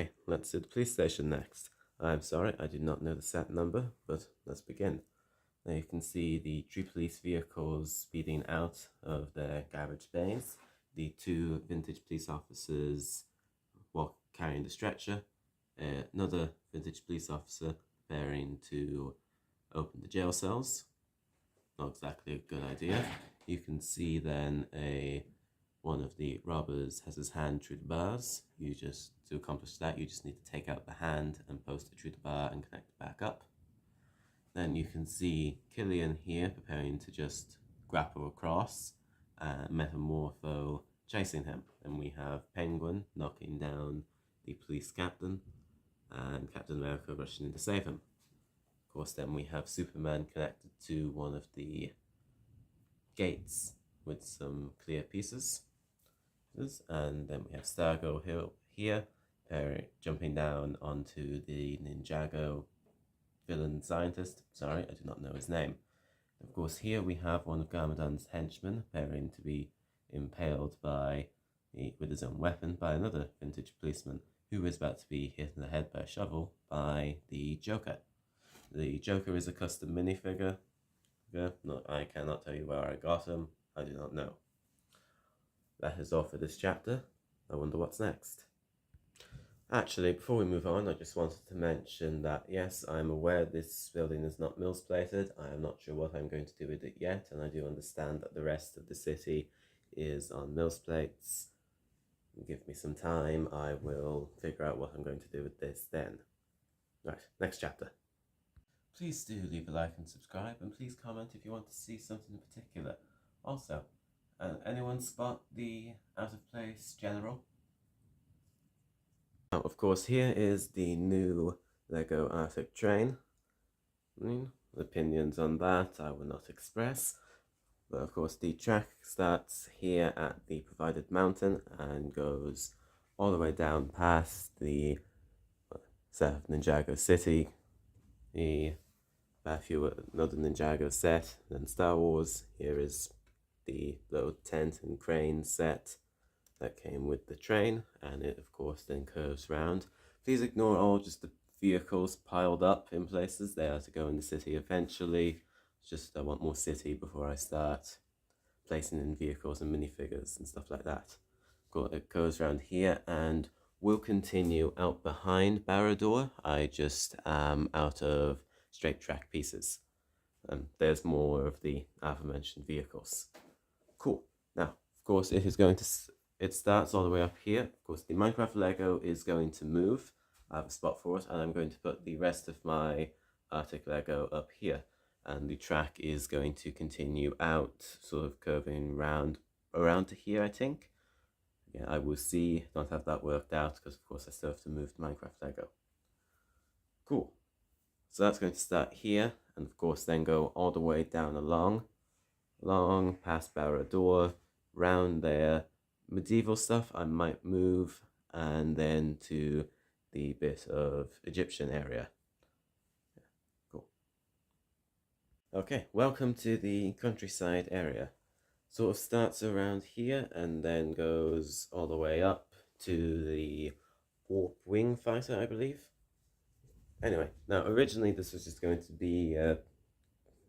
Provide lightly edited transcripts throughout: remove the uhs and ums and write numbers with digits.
Okay, let's do the police station next. I'm sorry, I do not know the set number, but let's begin. Now you can see the three police vehicles speeding out of their garage bays. The two vintage police officers carrying the stretcher. Another vintage police officer preparing to open the jail cells. Not exactly a good idea. You can see then one of the robbers has his hand through the bars. To accomplish that, you just need to take out the hand and post it through the bar and connect it back up. Then you can see Killian here preparing to just grapple across, Metamorpho chasing him. And we have Penguin knocking down the police captain, and Captain America rushing in to save him. Of course, then we have Superman connected to one of the gates with some clear pieces. And then we have Stargo here jumping down onto the Ninjago villain scientist. Sorry, I do not know his name. Of course, here we have one of Garmadon's henchmen appearing to be impaled with his own weapon by another vintage policeman who is about to be hit in the head by a shovel by the Joker. The Joker is a custom minifigure. I cannot tell you where I got him. I do not know. That is all for this chapter. I wonder what's next. Actually, before we move on, I just wanted to mention that yes, I'm aware this building is not Mills plated. I am not sure what I'm going to do with it yet, and I do understand that the rest of the city is on Mills plates. Give me some time, I will figure out what I'm going to do with this then. Right, next chapter. Please do leave a like and subscribe, and please comment if you want to see something in particular. Also, anyone spot the out of place general? Now, of course, here is the new Lego Arctic train. Opinions on that I will not express. But of course, the track starts here at the provided mountain and goes all the way down past the set of Ninjago City, the another Ninjago set, then Star Wars. Here is the little tent and crane set that came with the train, and it of course then curves round. Please ignore all just the vehicles piled up in places. They are to go in the city eventually. Just I want more city before I start placing in vehicles and minifigures and stuff like that. It goes around here and will continue out behind Barad-dûr. I just am out of straight track pieces. There's more of the aforementioned vehicles. Cool. Now, of course, it starts all the way up here. Of course, the Minecraft Lego is going to move. I have a spot for it, and I'm going to put the rest of my Arctic Lego up here. And the track is going to continue out, sort of curving around to here, I think. Yeah, I will see. Don't have that worked out, because of course I still have to move the Minecraft Lego. Cool. So that's going to start here, and of course then go all the way down along past Barad-dûr, round there. Medieval stuff I might move, and then to the bit of Egyptian area. Yeah, cool. Okay, welcome to the countryside area. Sort of starts around here and then goes all the way up to the Warp Wing Fighter, I believe. Anyway, now originally this was just going to be a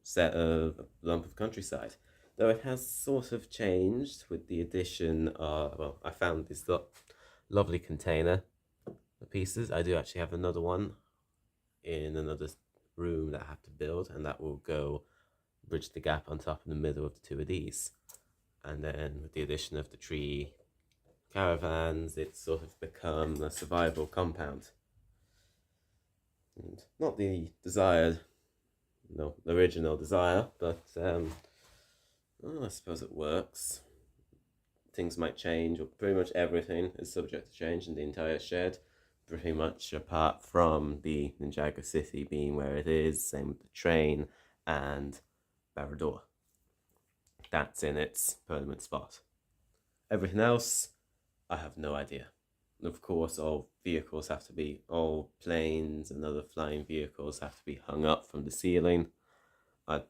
set of a lump of countryside, though it has sort of changed with the addition of, well, I found this lovely container of pieces. I do actually have another one in another room that I have to build, and that will bridge the gap on top in the middle of the two of these. And then with the addition of the tree caravans, it's sort of become a survival compound. And not the original desire, but I suppose it works. Things might change, or pretty much everything is subject to change in the entire shed, pretty much apart from the Ninjago City being where it is, same with the train and Barad-dûr. That's in its permanent spot. Everything else, I have no idea. Of course, all planes and other flying vehicles have to be hung up from the ceiling. I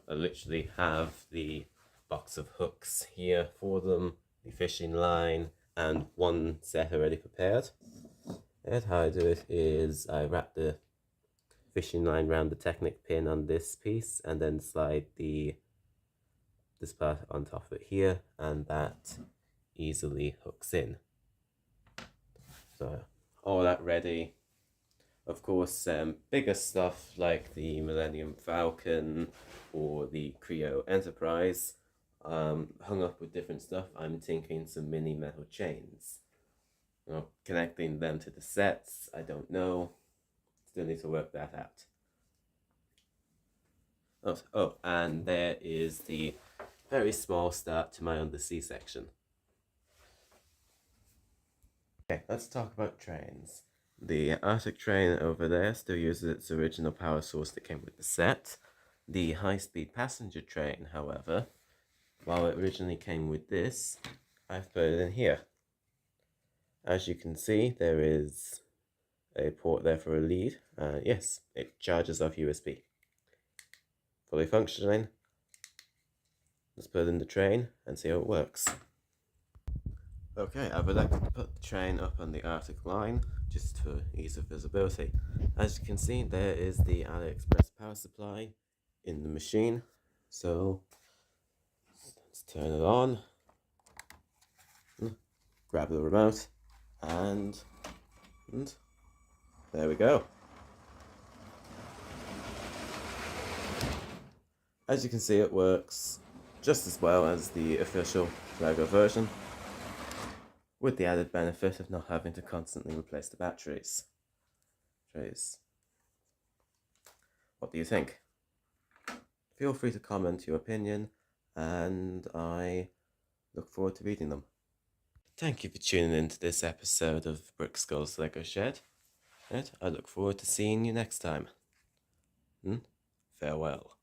literally have the box of hooks here for them, the fishing line, and one set already prepared. And how I do it is I wrap the fishing line around the Technic pin on this piece and then slide this part on top of it here, and that easily hooks in. So all that ready. Of course, bigger stuff like the Millennium Falcon or the Creo Enterprise, hung up with different stuff. I'm thinking some mini metal chains. Connecting them to the sets, I don't know. Still need to work that out. Oh, and there is the very small start to my undersea section. Okay, let's talk about trains. The Arctic train over there still uses its original power source that came with the set. The high-speed passenger train, however, while it originally came with this, I've put it in here. As you can see, there is a port there for a lead. Yes, it charges off USB. Fully functioning. Let's put it in the train and see how it works. Okay, I would like to put the train up on the Arctic line just for ease of visibility. As you can see, there is the AliExpress power supply in the machine. So let's turn it on, grab the remote, and there we go. As you can see, it works just as well as the official Lego version, with the added benefit of not having to constantly replace the batteries. What do you think? Feel free to comment your opinion, and I look forward to reading them. Thank you for tuning in to this episode of Brick Skull's Lego Shed. I look forward to seeing you next time. Farewell.